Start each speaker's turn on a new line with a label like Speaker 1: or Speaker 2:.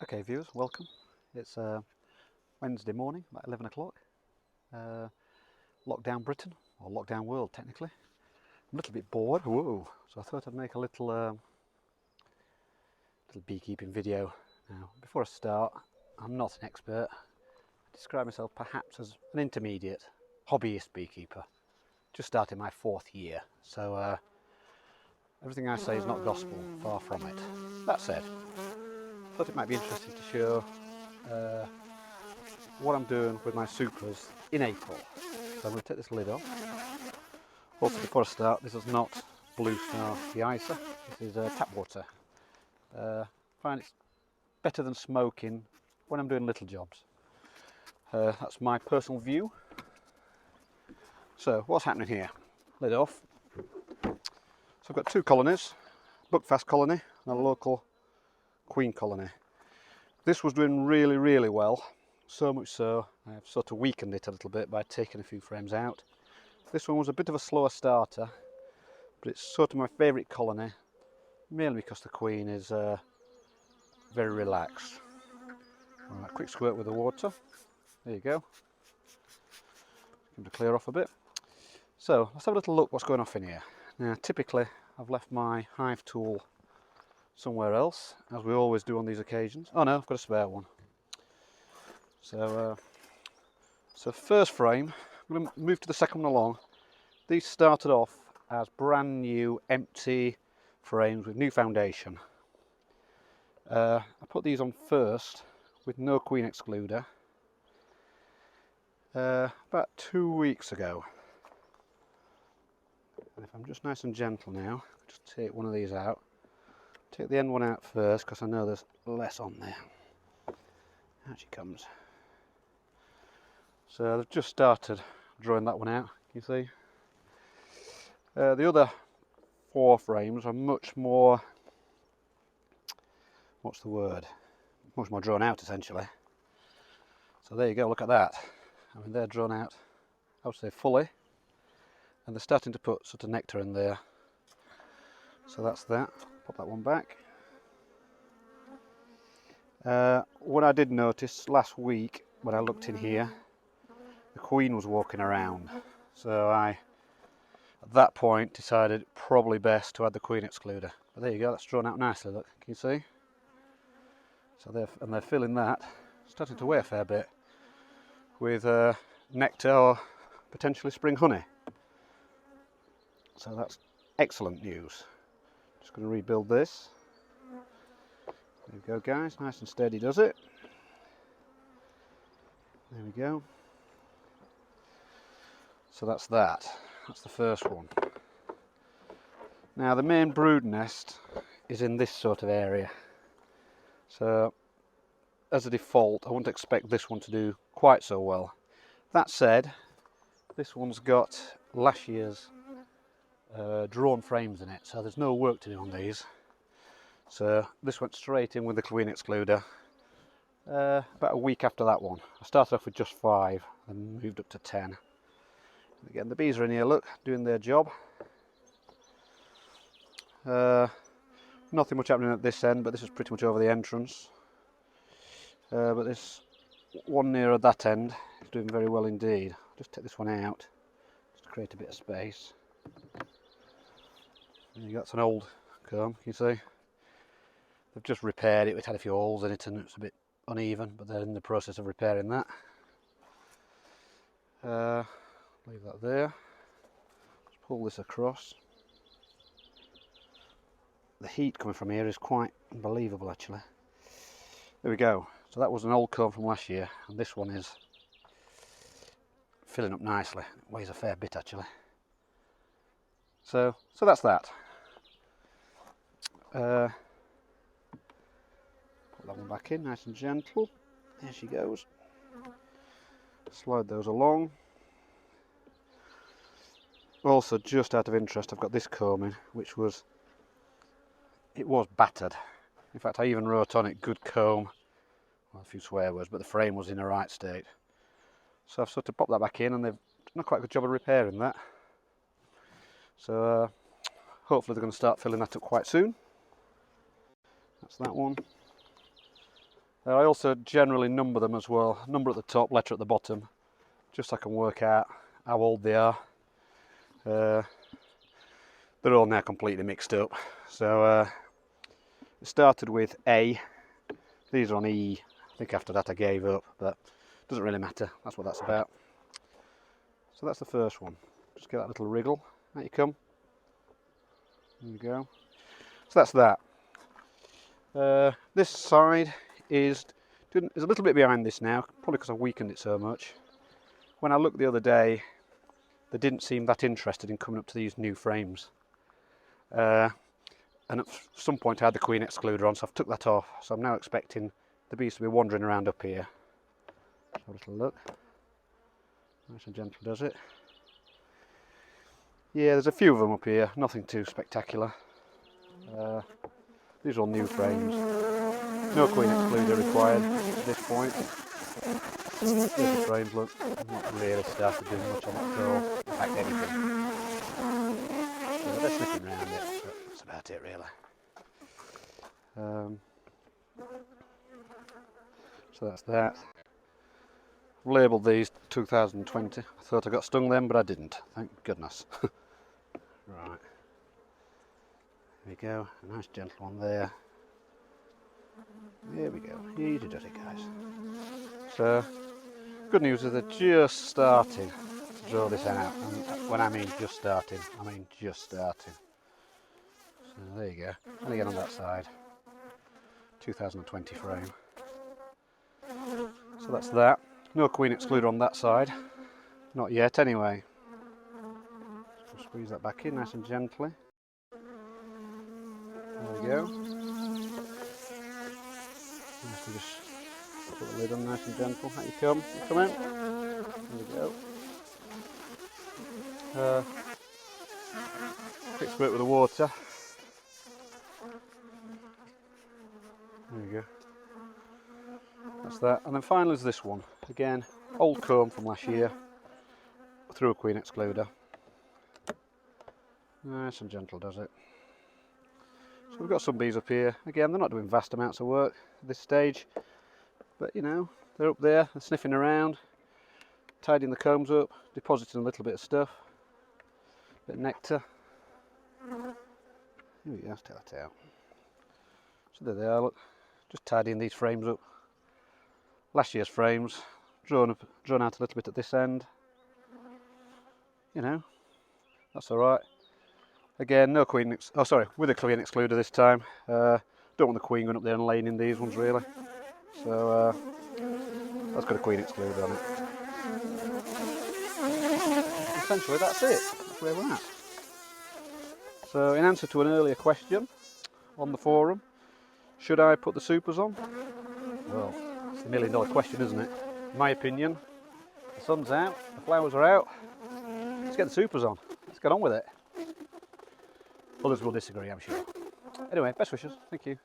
Speaker 1: Okay viewers, welcome. It's Wednesday morning, about 11 o'clock. Lockdown Britain, or lockdown world technically. I'm a little bit bored, whoa, so I thought I'd make a little beekeeping video. Now, before I start, I'm not an expert. I describe myself perhaps as an intermediate, hobbyist beekeeper. Just started my 4th year, so everything I say is not gospel, far from it. That said, I thought it might be interesting to show what I'm doing with my supers in April. So I'm going to take this lid off. Also, before I start, this is not Blue Star de-icer, this is tap water. I find it's better than smoking when I'm doing little jobs. That's my personal view. So what's happening here? Lid off. So I've got 2 colonies, Buckfast colony and a local queen colony. This was doing really well, so much so I've sort of weakened it a little bit by taking a few frames out. This one was a bit of a slower starter, but it's sort of my favourite colony, mainly because the queen is very relaxed. Right, quick squirt with the water. There you go. Give it to clear off a bit. So let's have a little look what's going off in here. Now typically I've left my hive tool somewhere else, as we always do on these occasions. Oh no, I've got a spare one. So first frame, I'm going to move to the second one along. These started off as brand new empty frames with new foundation. I put these on first with no queen excluder about 2 weeks ago. And if I'm just nice and gentle now, just take one of these out. Take the end one out first because I know there's less on there. Out she comes. So they've just started drawing that one out, you see. The other 4 frames are much more, what's the word? Much more drawn out essentially. So there you go, look at that. I mean, they're drawn out, I would say fully, and they're starting to put sort of nectar in there. So that's that. Pop that one back. What I did notice last week when I looked in here, the queen was walking around. So I, at that point, decided probably best to add the queen excluder. But there you go, that's drawn out nicely, look, can you see? So they're filling that, starting to weigh a fair bit, with nectar or potentially spring honey. So that's excellent news. Just going to rebuild this. There we go guys, nice and steady does it. There we go. So that's that. That's the first one. Now the main brood nest is in this sort of area. So as a default I wouldn't expect this one to do quite so well. That said, this one's got last year's drawn frames in it, so there's no work to do on these. So this went straight in with the queen excluder about a week after that one. I started off with just 5 and moved up to 10. Again, the bees are in here, look, doing their job. Nothing much happening at this end, but this is pretty much over the entrance. But this one nearer that end is doing very well indeed. I'll just take this one out, just to create a bit of space. There you go, that's an old comb, you see. They've just repaired it, it had a few holes in it and it's a bit uneven, but they're in the process of repairing that. Leave that there. Just pull this across. The heat coming from here is quite unbelievable actually. There we go. So that was an old comb from last year, and this one is filling up nicely. It weighs a fair bit actually. So that's that. Put that one back in, nice and gentle. There she goes. Slide those along. Also, just out of interest, I've got this comb in, which was battered. In fact, I even wrote on it, good comb. Well, a few swear words, but the frame was in the right state. So I've sort of popped that back in, and they've done a quite good job of repairing that. So hopefully they're going to start filling that up quite soon. That's that one. I also generally number them as well. Number at the top, letter at the bottom, just so I can work out how old they are. They're all now completely mixed up. So it started with A. These are on E. I think after that I gave up, but it doesn't really matter. That's what that's about. So that's the first one. Just get that little wriggle. Out you come. There you go. So that's that. This side is a little bit behind this now, probably because I weakened it so much. When I looked the other day, they didn't seem that interested in coming up to these new frames. And at some point I had the queen excluder on, so I've took that off. So I'm now expecting the bees to be wandering around up here. Have a little look. Nice and gentle does it. Yeah, there's a few of them up here, nothing too spectacular. These are all new frames. No queen excluder required at this point. There's the frames, look. I've not really started doing much on that at all. In fact, anything. So they're sniffing around it, but that's about it really. So that's that. I've labelled these 2020. I thought I got stung then, but I didn't. Thank goodness. Right. There we go. A nice gentle one there. There we go. Easy does it, guys. So, good news is they're just starting to draw this out. And when I mean just starting, I mean just starting. So there you go. And again on that side. 2020 frame. So that's that. No queen excluder on that side. Not yet anyway. Just squeeze that back in nice and gently. There we go. Nice and just put the lid on nice and gentle. Out you come. You come in. There we go. Quick squirt with the water. There we go. That's that. And then finally is this one. Again, old comb from last year. Through a queen excluder. Nice and gentle does it. So we've got some bees up here. Again, they're not doing vast amounts of work at this stage. But you know, they're up there, they're sniffing around, tidying the combs up, depositing a little bit of stuff. A bit of nectar. Here we go, let's take that out. So there they are, look. Just tidying these frames up. Last year's frames, drawn out a little bit at this end. You know, that's alright. Again, no queen, with a queen excluder this time. Don't want the queen going up there and laying in these ones really. So that's got a queen excluder on it. Essentially that's it, that's where we're at. So in answer to an earlier question on the forum, should I put the supers on? Well, it's the $1 million question, isn't it? In my opinion, the sun's out, the flowers are out, let's get the supers on, let's get on with it. Others will disagree, I'm sure. Anyway, best wishes, thank you.